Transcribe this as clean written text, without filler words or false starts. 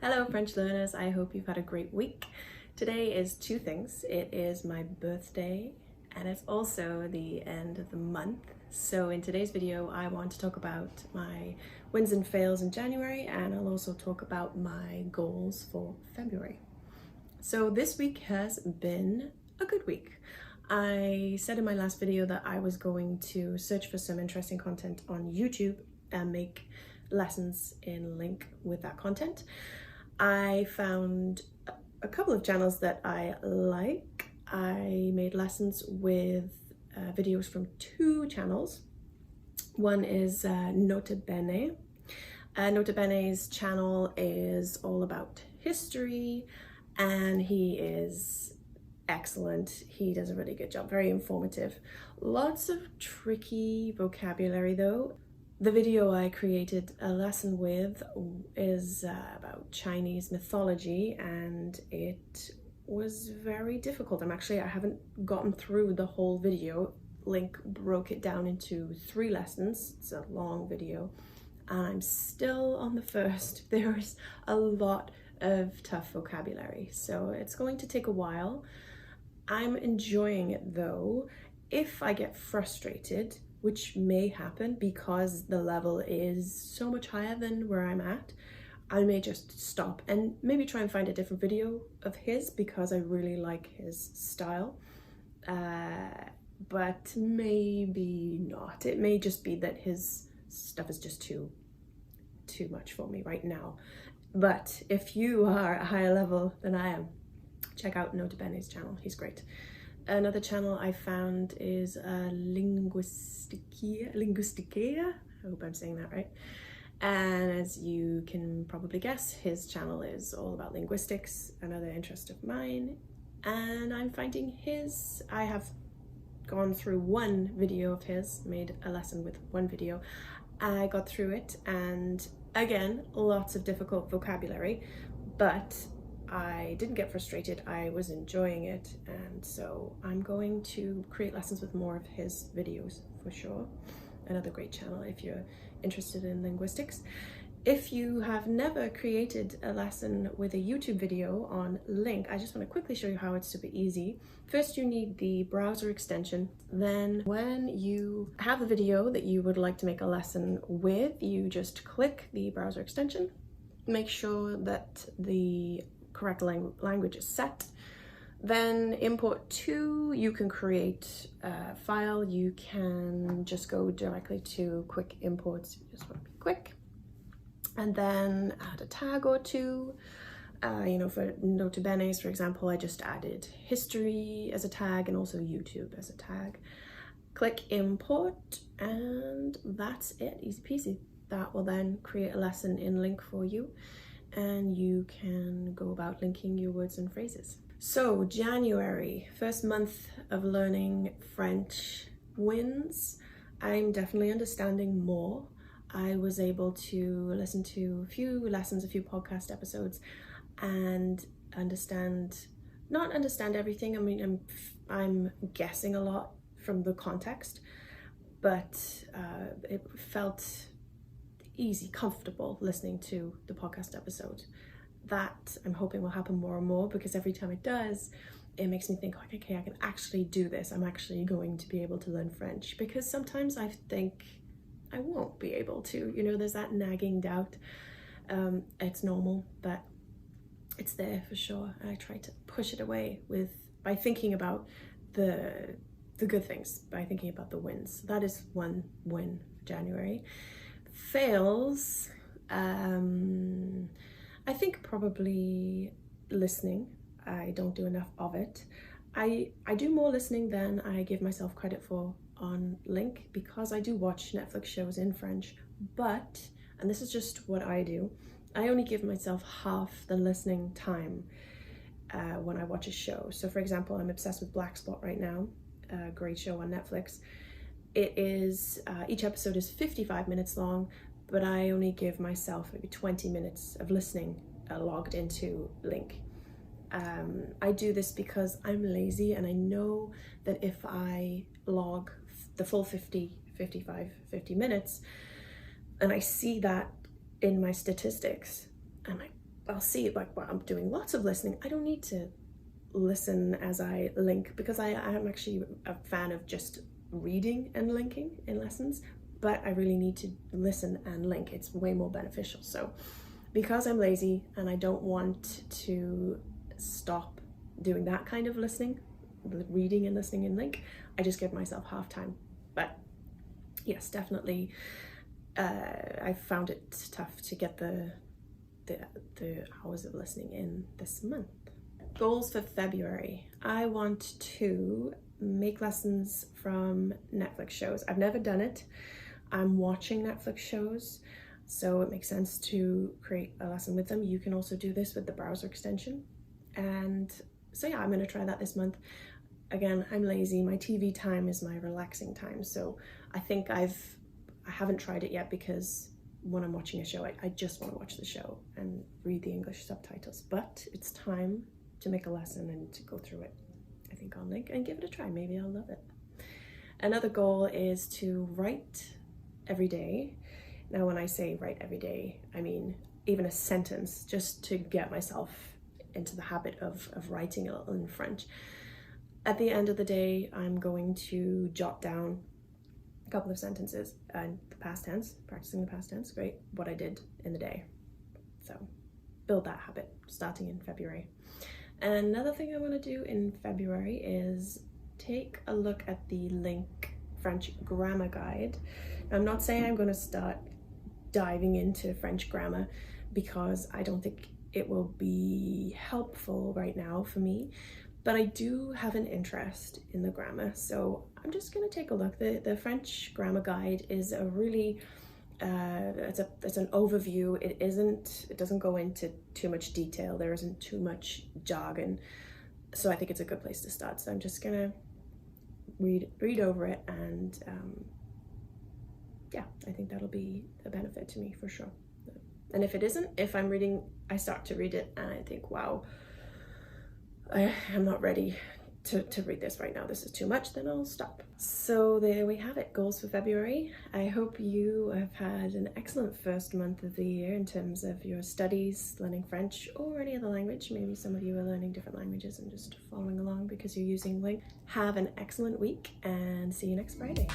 Hello French learners, I hope you've had a great week. Today is two things. It is my birthday and it's also the end of the month. So in today's video I want to talk about my wins and fails in January, and I'll also talk about my goals for February. So this week has been a good week. I said in my last video that I was going to search for some interesting content on YouTube and make lessons in Link with that content. I found a couple of channels that I like. I made lessons with videos from two channels. One is NotaBenne. NotaBenne's channel is all about history and he is excellent. He does a really good job, very informative. Lots of tricky vocabulary though. The video I created a lesson with is about Chinese mythology and it was very difficult. I haven't gotten through the whole video. Link broke it down into 3 lessons. It's a long video and I'm still on the first. There's a lot of tough vocabulary, so it's going to take a while. I'm enjoying it though. If I get frustrated, which may happen because the level is so much higher than where I'm at, I may just stop and maybe try and find a different video of his because I really like his style. But maybe not. It may just be that his stuff is just too much for me right now. But if you are a higher level than I am, check out NotaBenne's channel. He's great. Another channel I found is Linguistics. I hope I'm saying that right. And as you can probably guess, his channel is all about linguistics, another interest of mine. And I'm finding I have gone through one video of his, made a lesson with one video. I got through it and again, lots of difficult vocabulary, but I didn't get frustrated. I was enjoying it, and so I'm going to create lessons with more of his videos for sure. Another great channel if you're interested in linguistics. If you have never created a lesson with a YouTube video on Link, I just want to quickly show you how it's super easy. First, you need the browser extension. Then when you have the video that you would like to make a lesson with, you just click the browser extension. Make sure that the correct language is set. Then import to, you can create a file. You can just go directly to quick imports. You just want to be quick. And then add a tag or two. For NotaBenne's, for example, I just added history as a tag and also YouTube as a tag. Click import and that's it, easy peasy. That will then create a lesson in Link for you and you can go about linking your words and phrases. So January, first month of learning French wins. I'm definitely understanding more. I was able to listen to a few lessons, a few podcast episodes and not understand everything. I mean, I'm guessing a lot from the context, but it felt easy, comfortable listening to the podcast episode. That I'm hoping will happen more and more because every time it does, it makes me think, like, okay, I can actually do this. I'm actually going to be able to learn French, because sometimes I think I won't be able to, there's that nagging doubt. It's normal, but it's there for sure. And I try to push it away by thinking about the good things, by thinking about the wins. That is one win for January. Fails, I think probably listening. I don't do enough of it. I do more listening than I give myself credit for on Link, because I do watch Netflix shows in French, but, and this is just what I do, I only give myself half the listening time when I watch a show. So for example, I'm obsessed with Black Spot right now, a great show on Netflix. It is, each episode is 55 minutes long, but I only give myself maybe 20 minutes of listening logged into Link. I do this because I'm lazy and I know that if I log the full 50 minutes and I see that in my statistics, I'm like, I'll see like when I'm doing lots of listening, I don't need to listen as I link, because I am actually a fan of just reading and linking in lessons, but I really need to listen and link. It's way more beneficial. So because I'm lazy and I don't want to stop doing that kind of listening, reading and listening and link, I just give myself half time. But yes, definitely I found it tough to get the hours of listening in this month. Goals for February. I want to make lessons from Netflix shows. I've never done it. I'm watching Netflix shows, so it makes sense to create a lesson with them. You can also do this with the browser extension. And so yeah, I'm gonna try that this month. Again, I'm lazy. My TV time is my relaxing time. So I think I haven't tried it yet, because when I'm watching a show, I just want to watch the show and read the English subtitles. But it's time to make a lesson and to go through it, I think, on Link, and give it a try. Maybe I'll love it. Another goal is to write every day. Now, when I say write every day, I mean even a sentence, just to get myself into the habit of writing a little in French. At the end of the day, I'm going to jot down a couple of sentences and the past tense, practicing the past tense, great, what I did in the day. So build that habit starting in February. And another thing I want to do in February is take a look at the Link French grammar guide. Now, I'm not saying I'm going to start diving into French grammar, because I don't think it will be helpful right now for me, but I do have an interest in the grammar, so I'm just going to take a look. The French grammar guide is a really it's an overview. It doesn't go into too much detail. There isn't too much jargon, so I think it's a good place to start. So I'm just gonna read over it, and yeah, I think that'll be a benefit to me for sure. And if it isn't, if I'm reading, I start to read it and I think, wow, I'm not ready to read this right now, this is too much, then I'll stop. So there we have it, goals for February. I hope you have had an excellent first month of the year in terms of your studies, learning French or any other language. Maybe some of you are learning different languages and just following along because you're using Link. Have an excellent week and see you next Friday.